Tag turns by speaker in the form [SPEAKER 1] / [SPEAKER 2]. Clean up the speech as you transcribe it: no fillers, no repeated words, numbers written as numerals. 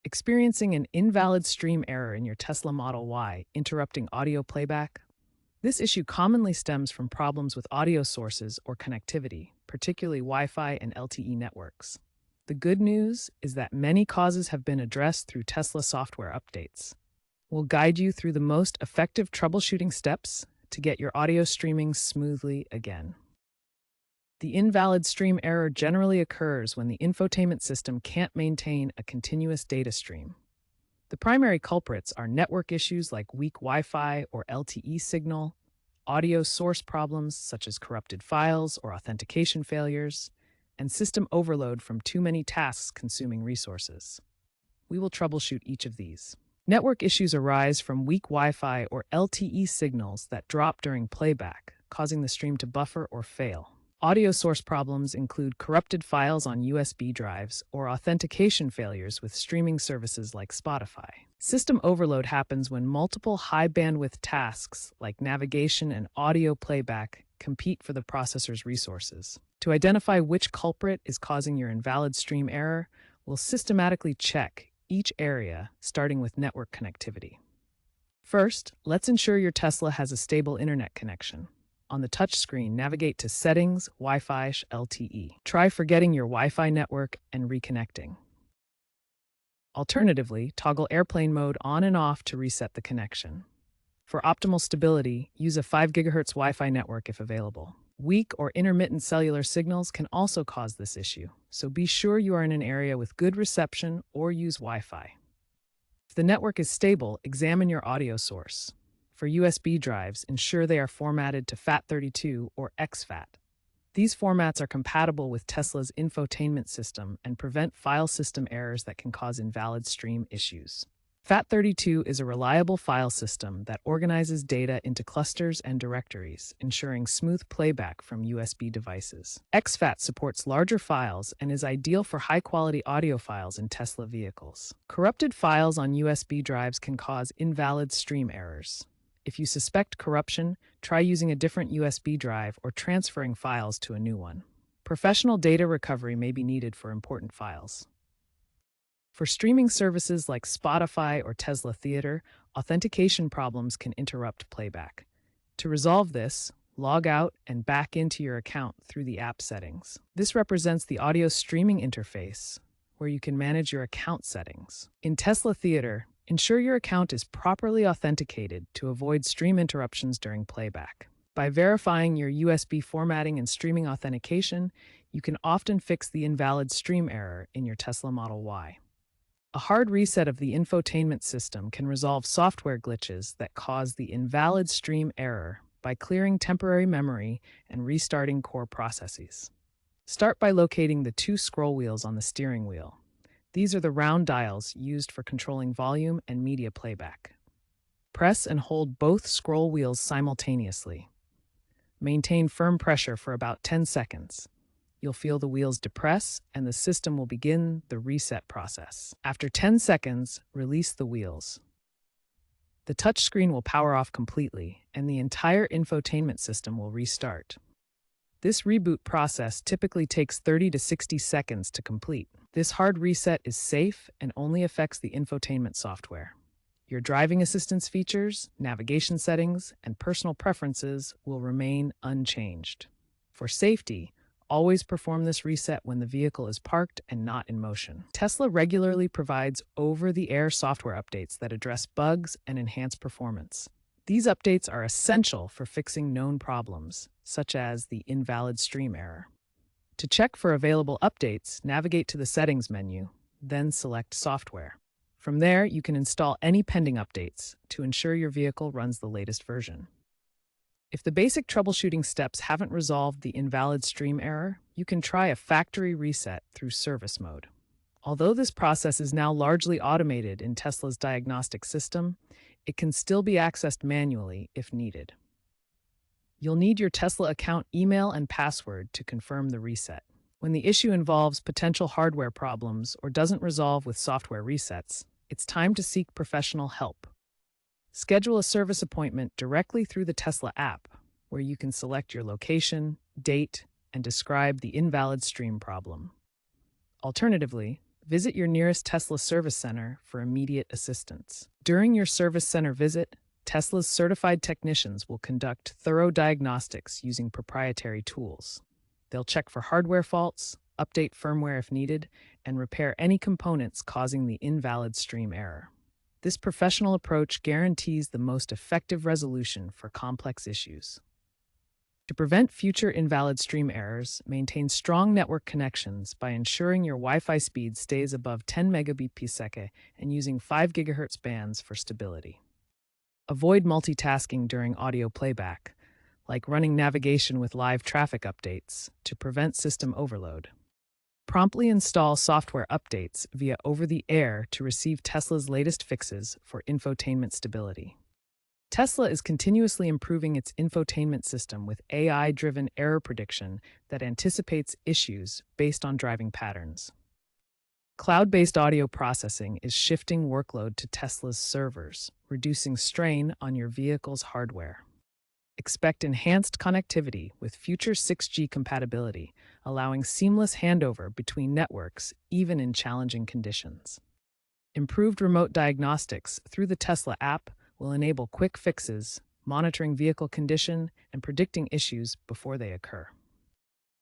[SPEAKER 1] Experiencing an invalid stream error in your Tesla Model Y, interrupting audio playback? This issue commonly stems from problems with audio sources or connectivity, particularly Wi-Fi and LTE networks. The good news is that many causes have been addressed through Tesla software updates. We'll guide you through the most effective troubleshooting steps to get your audio streaming smoothly again. The invalid stream error generally occurs when the infotainment system can't maintain a continuous data stream. The primary culprits are network issues like weak Wi-Fi or LTE signal, audio source problems such as corrupted files or authentication failures, and system overload from too many tasks consuming resources. We will troubleshoot each of these. Network issues arise from weak Wi-Fi or LTE signals that drop during playback, causing the stream to buffer or fail. Audio source problems include corrupted files on USB drives or authentication failures with streaming services like Spotify. System overload happens when multiple high-bandwidth tasks like navigation and audio playback compete for the processor's resources. To identify which culprit is causing your invalid stream error, we'll systematically check each area, starting with network connectivity. First, let's ensure your Tesla has a stable internet connection. On the touchscreen, navigate to Settings, Wi-Fi, LTE. Try forgetting your Wi-Fi network and reconnecting. Alternatively, toggle airplane mode on and off to reset the connection. For optimal stability, use a 5 GHz Wi-Fi network if available. Weak or intermittent cellular signals can also cause this issue, so be sure you are in an area with good reception or use Wi-Fi. If the network is stable, examine your audio source. For USB drives, ensure they are formatted to FAT32 or exFAT. These formats are compatible with Tesla's infotainment system and prevent file system errors that can cause invalid stream issues. FAT32 is a reliable file system that organizes data into clusters and directories, ensuring smooth playback from USB devices. exFAT supports larger files and is ideal for high-quality audio files in Tesla vehicles. Corrupted files on USB drives can cause invalid stream errors. If you suspect corruption, try using a different USB drive or transferring files to a new one. Professional data recovery may be needed for important files. For streaming services like Spotify or Tesla Theater, authentication problems can interrupt playback. To resolve this, log out and back into your account through the app settings. This represents the audio streaming interface, where you can manage your account settings. In Tesla Theater, ensure your account is properly authenticated to avoid stream interruptions during playback. By verifying your USB formatting and streaming authentication, you can often fix the invalid stream error in your Tesla Model Y. A hard reset of the infotainment system can resolve software glitches that cause the invalid stream error by clearing temporary memory and restarting core processes. Start by locating the two scroll wheels on the steering wheel. These are the round dials used for controlling volume and media playback. Press and hold both scroll wheels simultaneously. Maintain firm pressure for about 10 seconds. You'll feel the wheels depress and the system will begin the reset process. After 10 seconds, release the wheels. The touchscreen will power off completely and the entire infotainment system will restart. This reboot process typically takes 30 to 60 seconds to complete. This hard reset is safe and only affects the infotainment software. Your driving assistance features, navigation settings, and personal preferences will remain unchanged. For safety, always perform this reset when the vehicle is parked and not in motion. Tesla regularly provides over-the-air software updates that address bugs and enhance performance. These updates are essential for fixing known problems, such as the invalid stream error. To check for available updates, navigate to the Settings menu, then select Software. From there, you can install any pending updates to ensure your vehicle runs the latest version. If the basic troubleshooting steps haven't resolved the invalid stream error, you can try a factory reset through service mode. Although this process is now largely automated in Tesla's diagnostic system, it can still be accessed manually if needed. You'll need your Tesla account email and password to confirm the reset. When the issue involves potential hardware problems or doesn't resolve with software resets, it's time to seek professional help. Schedule a service appointment directly through the Tesla app, where you can select your location, date, and describe the invalid stream problem. Alternatively, Visit your nearest Tesla service center for immediate assistance. During your service center visit, Tesla's certified technicians will conduct thorough diagnostics using proprietary tools. They'll check for hardware faults, update firmware if needed, and repair any components causing the invalid stream error. This professional approach guarantees the most effective resolution for complex issues. To prevent future invalid stream errors, maintain strong network connections by ensuring your Wi-Fi speed stays above 10 megabit per second and using 5 GHz bands for stability. Avoid multitasking during audio playback, like running navigation with live traffic updates, to prevent system overload. Promptly install software updates via over-the-air to receive Tesla's latest fixes for infotainment stability. Tesla is continuously improving its infotainment system with AI-driven error prediction that anticipates issues based on driving patterns. Cloud-based audio processing is shifting workload to Tesla's servers, reducing strain on your vehicle's hardware. Expect enhanced connectivity with future 6G compatibility, allowing seamless handover between networks even in challenging conditions. Improved remote diagnostics through the Tesla app will enable quick fixes, monitoring vehicle condition, and predicting issues before they occur.